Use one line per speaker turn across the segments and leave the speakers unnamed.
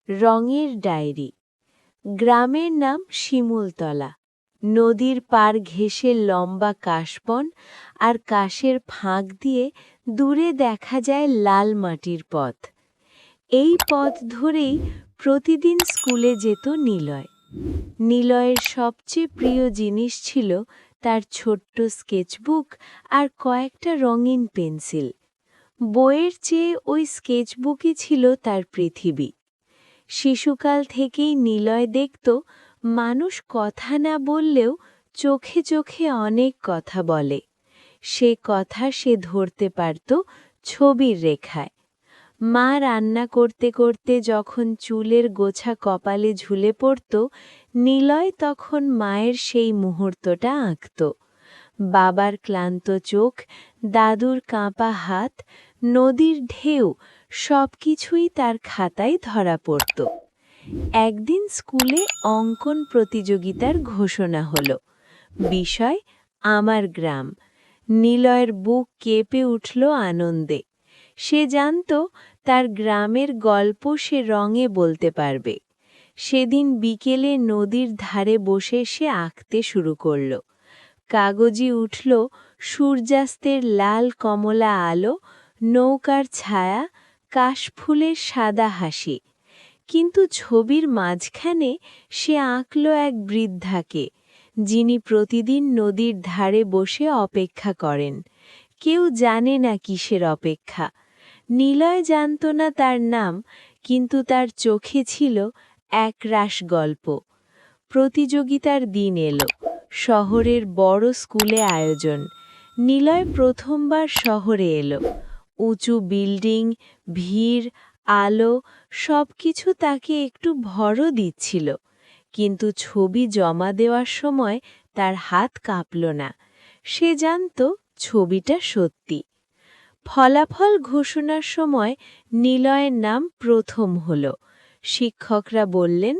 রঙের ডায়েরি। গ্রামের নাম শিমুলতলা। নদীর পার ঘেঁষে লম্বা কাশবন, আর কাশের ফাঁক দিয়ে দূরে দেখা যায় লাল মাটির পথ। এই পথ ধরেই প্রতিদিন স্কুলে যেত নিলয়। নিলয়ের সবচেয়ে প্রিয় জিনিস ছিল তার ছোট্ট স্কেচবুক আর কয়েকটা রঙিন পেন্সিল। বইয়ের চেয়ে ওই স্কেচবুকই ছিল তার পৃথিবী। শিশুকাল থেকেই নিলয় দেখত মানুষ কথা না বললেও চোখে চোখে অনেক কথা বলে। সে কথা সে ধরতে পারত ছবির রেখায়। মা রান্না করতে করতে যখন চুলের গোছা কপালে ঝুলে পড়ত, নিলয় তখন মায়ের সেই মুহূর্তটা আঁকত। বাবার ক্লান্ত চোখ, দাদুর কাঁপা হাত, নদীর ঢেউ সবকিছুই তার খাতায় ধরা পড়ত। একদিন স্কুলে অঙ্কন প্রতিযোগিতার ঘোষণা হলো। বিষয় আমার গ্রাম। নিলয়ের বুক কেঁপে উঠল আনন্দে। সে জানত তার গ্রামের গল্প সে রঙে বলতে পারবে। সেদিন বিকেলে নদীর ধারে বসে সে আঁকতে শুরু করল। কাগজে উঠল সূর্যাস্তের লাল কমলা আলো, নৌকার ছায়া, কাশফুলের সাদা হাসি। কিন্তু ছবির মাঝখানে সে আঁকল এক বৃদ্ধাকে, যিনি প্রতিদিন নদীর ধারে বসে অপেক্ষা করেন। কেউ জানে না কিসের অপেক্ষা। নিলয় জানত না তার নাম, কিন্তু তার চোখে ছিল একরাশ গল্প। প্রতিযোগিতার দিন এলো। শহরের বড় স্কুলে আয়োজন। নিলয় প্রথমবার শহরে এলো। উঁচু বিল্ডিং, ভিড়, আলো সবকিছু তাকে একটু ভরও দিচ্ছিল। কিন্তু ছবি জমা দেওয়ার সময় তার হাত কাঁপল না। সে জানত ছবিটা সত্যি। ফলাফল ঘোষণার সময় নিলয়ের নাম প্রথম হল। শিক্ষকরা বললেন,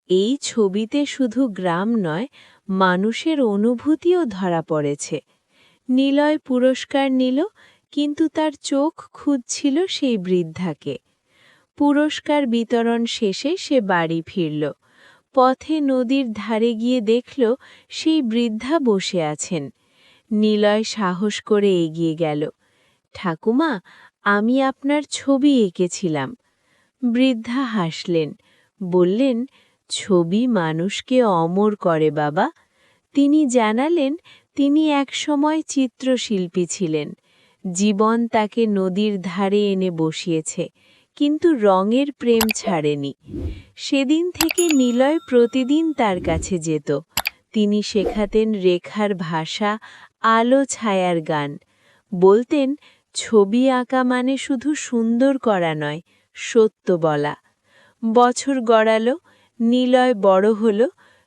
এই ছবিতে শুধু গ্রাম নয়, মানুষের অনুভূতিও ধরা পড়েছে। নিলয় পুরস্কার নিল, কিন্তু তার চোখ খুঁজছিল সেই বৃদ্ধাকে। পুরস্কার বিতরণ শেষে সে বাড়ি ফিরল। পথে নদীর ধারে গিয়ে দেখল সেই বৃদ্ধা বসে আছেন। নিলয় সাহস করে এগিয়ে গেল। ঠাকুমা, আমি আপনার ছবি এঁকেছিলাম। বৃদ্ধা হাসলেন, বললেন, ছবি মানুষকে অমর করে বাবা। তিনি জানালেন তিনি একসময় চিত্রশিল্পী ছিলেন। জীবন তাকে নদীর ধারে এনে বসিয়েছে, কিন্তু রঙের প্রেম ছাড়েনি। সেদিন থেকে নিলয় প্রতিদিন তার কাছে যেত। তিনি শেখাতেন রেখার ভাষা, আলো ছায়ার গান। বলতেন, ছবি আঁকা মানে শুধু সুন্দর করা নয়, সত্য বলা। বছর গড়াল, নিলয় বড় হল,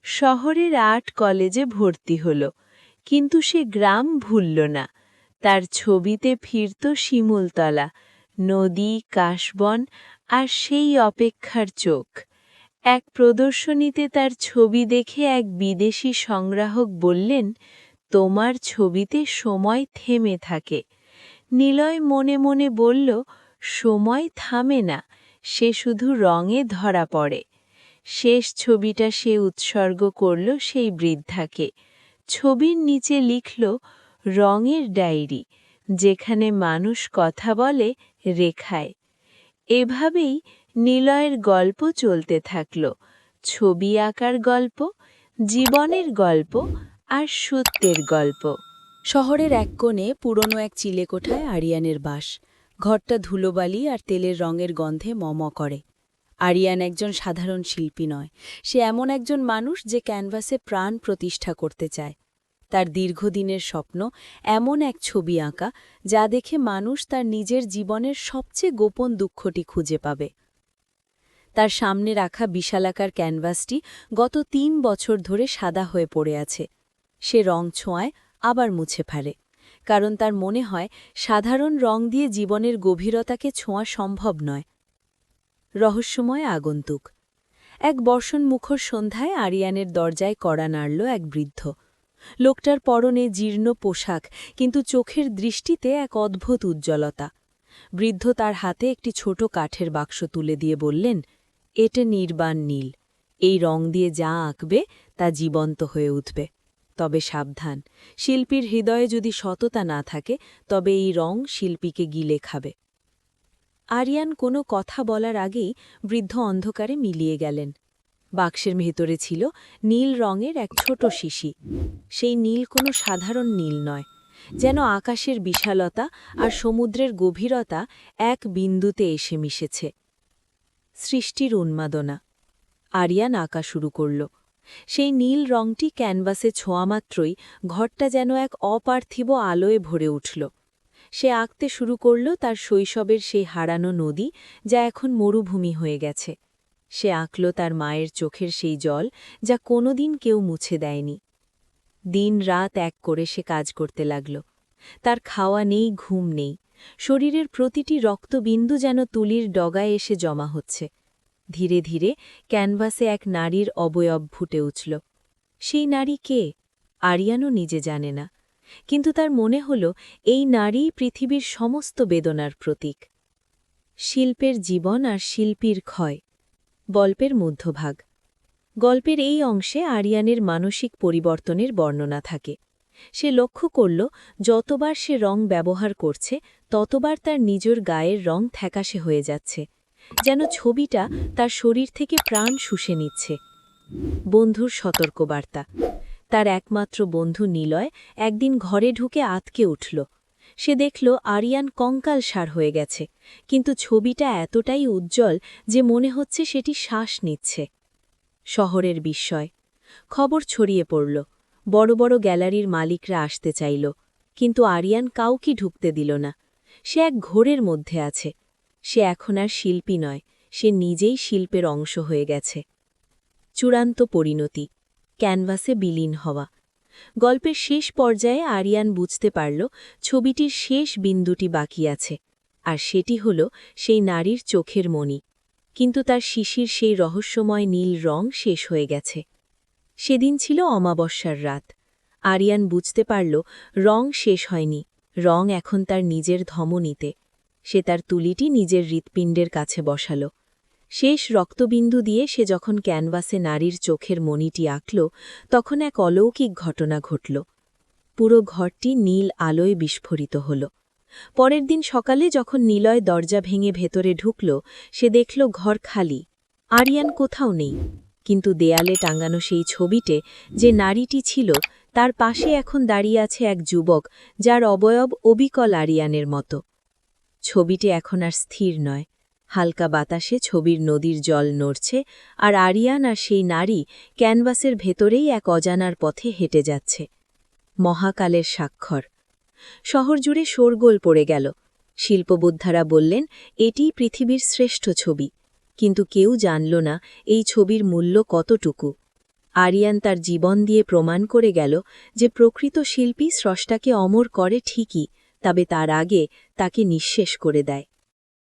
শহরের আর্ট কলেজে ভর্তি হল। কিন্তু সে গ্রাম ভুলল না। তার ছবিতে ফিরত শিমুলতলা, নদী, কাশবন আর সেই অপেক্ষার চোখ। এক প্রদর্শনীতে তার ছবি দেখে এক বিদেশি সংগ্রাহক বললেন, তোমার ছবিতে সময় থেমে থাকে। নিলয় মনে মনে বলল, সময় থামে না, সে শুধু রঙে ধরা পড়ে। শেষ ছবিটা সে উৎসর্গ করল সেই বৃদ্ধাকে। ছবির নিচে লিখল, রঙের ডায়েরি, যেখানে মানুষ কথা বলে রেখায়। এভাবেই নিলয়ের গল্প চলতে থাকল। ছবি আঁকার গল্প, জীবনের গল্প আর সত্যের গল্প।
শহরের এক কোণে পুরনো এক চিলেকোঠায় আরিয়ানের বাস। ঘরটা ধুলোবালি আর তেলের রঙের গন্ধে মম করে। আরিয়ান একজন সাধারণ শিল্পী নয়, সে এমন একজন মানুষ যে ক্যানভাসে প্রাণ প্রতিষ্ঠা করতে চায়। তার দীর্ঘদিনের স্বপ্ন এমন এক ছবি আঁকা যা দেখে মানুষ তার নিজের জীবনের সবচেয়ে গোপন দুঃখটি খুঁজে পাবে। তার সামনে রাখা বিশালাকার ক্যানভাসটি গত ৩ বছর ধরে সাদা হয়ে পড়ে আছে। সে রং ছোঁয়ায় আবার মুছে ফেলে, কারণ তার মনে হয় সাধারণ রং দিয়ে জীবনের গভীরতাকে ছোঁয়া সম্ভব নয়। রহস্যময় আগন্তুক। এক বর্ষণমুখর সন্ধ্যায় আরিয়ানের দরজায় কড়া নাড়ল এক বৃদ্ধ। লোকটার পরনে জীর্ণ পোশাক, কিন্তু চোখের দৃষ্টিতে এক অদ্ভুত উজ্জ্বলতা। বৃদ্ধ তার হাতে একটি ছোট কাঠের বাক্স তুলে দিয়ে বললেন, এটা নির্বাণ নীল। এই রং দিয়ে যা আঁকবে তা জীবন্ত হয়ে উঠবে। তবে সাবধান, শিল্পীর হৃদয়ে যদি সততা না থাকে তবে এই রং শিল্পীকে গিলে খাবে। আরিয়ান কোনো কথা বলার আগেই বৃদ্ধ অন্ধকারে মিলিয়ে গেলেন। বাক্সের ভেতরে ছিল নীল রঙের এক ছোট শিশি। সেই নীল কোনো সাধারণ নীল নয়, যেন আকাশের বিশালতা আর সমুদ্রের গভীরতা এক বিন্দুতে এসে মিশেছে। সৃষ্টির উন্মাদনা। আরিয়ান আঁকা শুরু করল। সেই নীল রংটি ক্যানভাসে ছোঁয়ামাত্রই ঘরটা যেন এক অপার্থিব আলোয় ভরে উঠল। সে আঁকতে শুরু করল তার শৈশবের সেই হারানো নদী, যা এখন মরুভূমি হয়ে গেছে। সে আঁকল তার মায়ের চোখের সেই জল, যা কোনোদিন কেউ মুছে দেয়নি। দিন রাত এক করে সে কাজ করতে লাগল। তার খাওয়া নেই, ঘুম নেই। শরীরের প্রতিটি রক্তবিন্দু যেন তুলির ডগায় এসে জমা হচ্ছে। ধীরে ধীরে ক্যানভাসে এক নারীর অবয়ব ফুটে উঠল। সেই নারী কে? আরিয়ানও নিজে জানে না, কিন্তু তার মনে হল এই নারীই পৃথিবীর সমস্ত বেদনার প্রতীক। শিল্পের জীবন আর শিল্পীর ক্ষয়। গল্পের মধ্যভাগ। গল্পের এই অংশে আরিয়ানের মানসিক পরিবর্তনের বর্ণনা থাকে। সে লক্ষ্য করল যতবার সে রং ব্যবহার করছে ততবার তার নিজের গায়ের রং থ্যাকাশে হয়ে যাচ্ছে, যেন ছবিটা তার শরীর থেকে প্রাণ শুষে নিচ্ছে। বন্ধুর সতর্কবার্তা। তার একমাত্র বন্ধু নিলয় একদিন ঘরে ঢুকে আতকে উঠল। সে দেখল আরিয়ান কঙ্কালসার হয়ে গেছে, কিন্তু ছবিটা এতটাই উজ্জ্বল যে মনে হচ্ছে সেটি শ্বাস নিচ্ছে। শহরের বিস্ময়। খবর ছড়িয়ে পড়ল। বড় বড় গ্যালারির মালিকরা আসতে চাইল, কিন্তু আরিয়ান কাউকে ঢুকতে দিল না। সে এক ঘোরের মধ্যে আছে। সে এখন আর শিল্পী নয়, সে নিজেই শিল্পের অংশ হয়ে গেছে। চূড়ান্ত পরিণতি। ক্যানভাসে বিলীন হওয়া। গল্পের শেষ পর্যায়ে আরিয়ান বুঝতে পারল ছবিটির শেষ বিন্দুটি বাকি আছে, আর সেটি হল সেই নারীর চোখের মণি। কিন্তু তার শিশির সেই রহস্যময় নীল রং শেষ হয়ে গেছে। সেদিন ছিল অমাবস্যার রাত। আরিয়ান বুঝতে পারল রং শেষ হয়নি, রং এখন তার নিজের ধমনীতে। সে তার তুলিটি নিজের হৃৎপিণ্ডের কাছে বসাল। শেষ রক্তবিন্দু দিয়ে সে যখন ক্যানভাসে নারীর চোখের মণিটি আঁকল, তখন এক অলৌকিক ঘটনা ঘটল। পুরো ঘরটি নীল আলোয় বিস্ফোরিত হল। পরের দিন সকালে যখন নিলয় দরজা ভেঙে ভেতরে ঢুকল, সে দেখল ঘর খালি। আরিয়ান কোথাও নেই, কিন্তু দেয়ালে টাঙানো সেই ছবিতে যে নারীটি ছিল তার পাশে এখন দাঁড়িয়ে আছে এক যুবক, যার অবয়ব অবিকল আরিয়ানের মতো। ছবিটি এখন আর স্থির নয়। হালকা বাতাসে ছবির নদীর জল নড়ছে, আর আরিয়ান আর সেই নারী ক্যানভাসের ভেতরেই এক অজানার পথে হেঁটে যাচ্ছে। মহাকালের স্বাক্ষর। শহর জুড়ে শোরগোল পড়ে গেল। শিল্পবোদ্ধারা বললেন এটিই পৃথিবীর শ্রেষ্ঠ ছবি, কিন্তু কেউ জানল না এই ছবির মূল্য কতটুকু। আরিয়ান তার জীবন দিয়ে প্রমাণ করে গেল যে প্রকৃত শিল্পী স্রষ্টাকে অমর করে ঠিকই, তবে তার আগে তাকে নিঃশেষ করে দেয়।